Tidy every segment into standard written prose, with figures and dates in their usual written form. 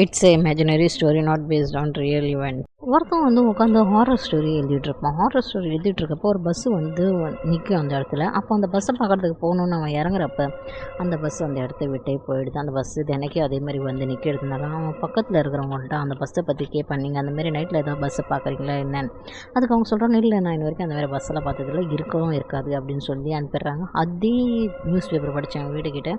It's a imaginary story not based on real event. ஒருத்தன் வந்து உட்காந்து ஹாரர் ஸ்டோரி எழுதிட்டுருப்பான். ஹாரர் ஸ்டோரி எழுதிட்டுருக்கப்போ ஒரு bus வந்து நிற்கும் அந்த இடத்துல. அப்போ அந்த பஸ்ஸை பார்க்குறதுக்கு போகணுன்னு அவன் இறங்குறப்ப அந்த பஸ் அந்த இடத்த விட்டே போயிடுது. அந்த பஸ்ஸு தினைக்கும் அதேமாதிரி வந்து நிற்கிறதுனால அவன் பக்கத்தில் இருக்கிறவங்கள்ட்ட அந்த பஸ்ஸை பற்றி கேட்பான், நீங்கள் அந்தமாரி நைட்டில் ஏதாவது பஸ்ஸை பார்க்குறீங்களா என்னன்னு. அதுக்கு அவங்க சொல்கிறாங்க, இல்லை நான் இன்ன வரைக்கும் அந்த மாதிரி பஸ்ஸெல்லாம் பார்த்ததில்ல, இருக்கவும் இருக்காது அப்படின்னு சொல்லி அனுப்பிடுறாங்க. அதே நியூஸ் பேப்பர் படித்தவங்க வீட்டுக்கிட்ட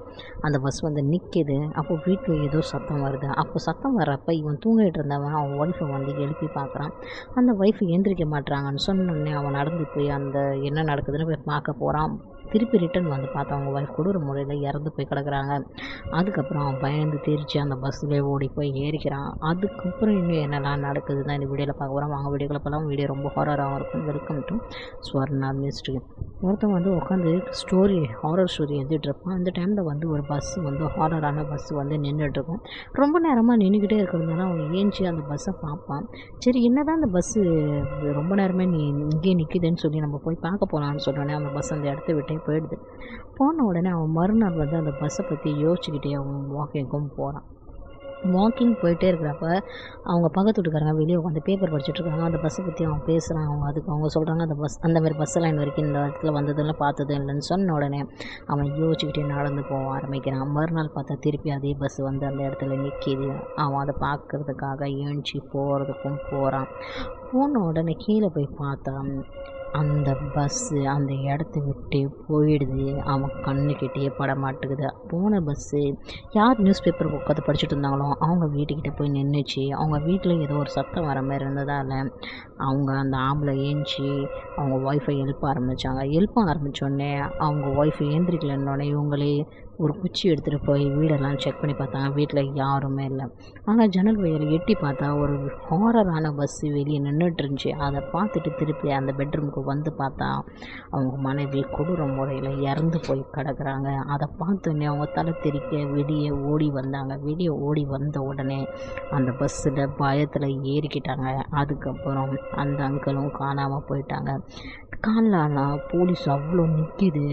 அந்த பஸ் வந்து நிற்கிது. அப்போ வீட்டில் ஏதோ சத்தம் வருது. அப்போ சத்தம் வர்றப்ப இவன் தூங்கிட்டு இருந்தவன் அவன் ஒய்ஃபை வந்து எழுப்பி பார்க்குறான். அந்த ஒய்ஃப் எந்திரிக்க மாட்றாங்கன்னு சொன்னோடனே அவன் நடந்து போய் அந்த என்ன நடக்குதுன்னு போய் பார்க்க போகிறான். திருப்பி ரிட்டன் வந்து பார்த்தா அவங்க ஒய்ஃப் கொடூர முறையில் இறந்து போய் கிடக்குறாங்க. அதுக்கப்புறம் அவன் பயந்து தெரிச்சு அந்த பஸ்ஸில் ஓடி போய் ஏறிக்கிறான். அதுக்கப்புறம் இன்னும் என்னெல்லாம் நடக்குது தான் இந்த வீடியோவில் பார்க்க போகிறோம். வாங்க வீடியோக்குள்ள போகலாம். வீடியோ ரொம்ப ஹாரராகவும் இருக்கும். Welcome to Swarna mystery. ஒருத்தன் வந்து உட்காந்து ஹாரர் ஸ்டோரி எழுதிட்டுருப்பான். அந்த டைமில் வந்து ஒரு பஸ்ஸு வந்து ஹாரரான பஸ்ஸு வந்து நின்றுட்டுருக்கும். ரொம்ப நேரமாக நின்றுக்கிட்டே இருக்கிறதுனால அவன் ஏஞ்சி அந்த பஸ்ஸை பார்ப்பான். சரி, என்ன தான் அந்த பஸ்ஸு ரொம்ப நேரமே இங்கேயே நிற்கிதுன்னு சொல்லி நம்ம போய் பார்க்க போகலான்னு சொன்னோடனே அந்த பஸ் அந்த இடத்த விட்டே போயிடுது. போன உடனே அவன் மறுநாள் வந்து அந்த பஸ்ஸை பற்றி யோசிச்சுக்கிட்டே அவன் வாக்கிங்கும் போகிறான். வாக்கிங் போயிட்டே இருக்கிறப்ப அவங்க பக்கத்து வீட்டுக்காரங்க வெளியே உட்காந்து பேப்பர் படிச்சுட்ருக்காங்க. அந்த பஸ்ஸை பற்றி அவன் பேசுகிறான். அவங்க சொல்கிறாங்க, அந்த பஸ் அந்த மாதிரி பஸ்ஸெல்லாம் இன்ன வரைக்கும் இந்த இடத்துல வந்ததில்லை, பார்த்ததும் இல்லைன்னு சொன்ன உடனே அவன் யோசிச்சுக்கிட்டே நடந்து போக ஆரம்பிக்கிறான். மறுநாள் பார்த்தா திருப்பி அதே பஸ் வந்து அந்த இடத்துல நிற்கிது. அவன் அதை பார்க்குறதுக்காக ஏஞ்சி போகிறதுக்கும் போகிறான். போன உடனே கீழே போய் பார்த்தான். அந்த பஸ்ஸு அந்த இடத்த விட்டு போயிடுது. அவன் கண்ணுக்கிட்டே படமாட்டுக்குது. போன பஸ்ஸு யார் நியூஸ் பேப்பர் உட்காந்து படிச்சுட்டு இருந்தாங்களோ அவங்க வீட்டுக்கிட்ட போய் நின்றுச்சு. அவங்க வீட்டில் ஏதோ ஒரு சத்தம் வர மாதிரி இருந்ததால் அவங்க அந்த ஆம்பளை ஏஞ்சி அவங்க ஒய்ஃபை எழுப்ப ஆரம்பித்தோடனே அவங்க ஒய்ஃபை ஏந்திரிக்கலன்னொடனே இவங்களே ஒரு குச்சி எடுத்துகிட்டு போய் வீடெல்லாம் செக் பண்ணி பார்த்தாங்க. வீட்டில் யாருமே இல்லை. ஆனால் ஜன்னல் வழியில் எட்டி பார்த்தா ஒரு ஹாரரான பஸ்ஸு வெளியே நின்றுட்டு இருந்துச்சு. அதை பார்த்துட்டு திருப்பி அந்த பெட்ரூமுக்கு வந்து பார்த்தா அவங்க மனைவி கொடூர முறையில் இறந்து போய் கிடக்குறாங்க. அதை பார்த்தோன்னே அவங்க தலை தெறிக்க வெளியே ஓடி வந்தாங்க. வெளியே ஓடி வந்த உடனே அந்த பஸ்ஸில் பயத்தில் ஏறிக்கிட்டாங்க. அதுக்கப்புறம் அந்த அங்கிளும் காணாமல் போயிட்டாங்க. காலைல போலீஸ் அவ்வளோ நிற்கிது.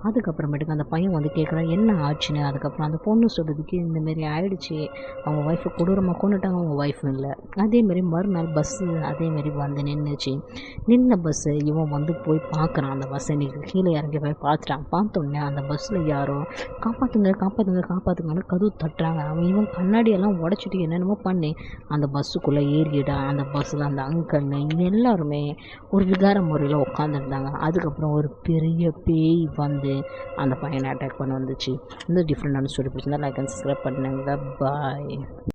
அதுக்கப்புறமேட்டுக்கு அந்த பையன் வந்து கேட்குறான், என்ன ஆச்சுன்னு. அதுக்கப்புறம் அந்த பொண்ணு சொல்கிறதுக்கு இந்தமாரி ஆயிடுச்சு, அவங்க ஒய்ஃபை கொடூரமாக கொண்டுட்டாங்க, அவங்க ஒய்ஃபும் இல்லை. அதேமாரி மறுநாள் பஸ்ஸு அதேமாரி வந்து நின்றுச்சு. நின்ன பஸ்ஸை இவன் வந்து போய் பார்க்குறான். அந்த பஸ்ஸை இன்றைக்கி கீழே இறங்கி போய் பார்த்துட்டான். பார்த்தோன்னே அந்த பஸ்ஸில் யாரோ காப்பாற்றுங்கன்னு கதவு தட்டுறாங்க. இவன் கண்ணாடியெல்லாம் உடச்சிட்டு என்னென்னமோ பண்ணி அந்த பஸ்ஸுக்குள்ளே ஏறிட்டான். அந்த பஸ்ஸில் அந்த அங்கிள் எல்லாருமே ஒரு விகார முறையில் உட்காந்துருந்தாங்க. அதுக்கப்புறம் ஒரு பெரிய பேய் வந்து அந்த பையனை அட்டாக் பண்ண வந்துச்சு. இந்த டிஃப்ரெண்டான ஸ்டோரி பிடிச்சிருந்தா லைக் அண்ட் சப்ஸ்கிரைப் பண்ணுங்க. பாய்.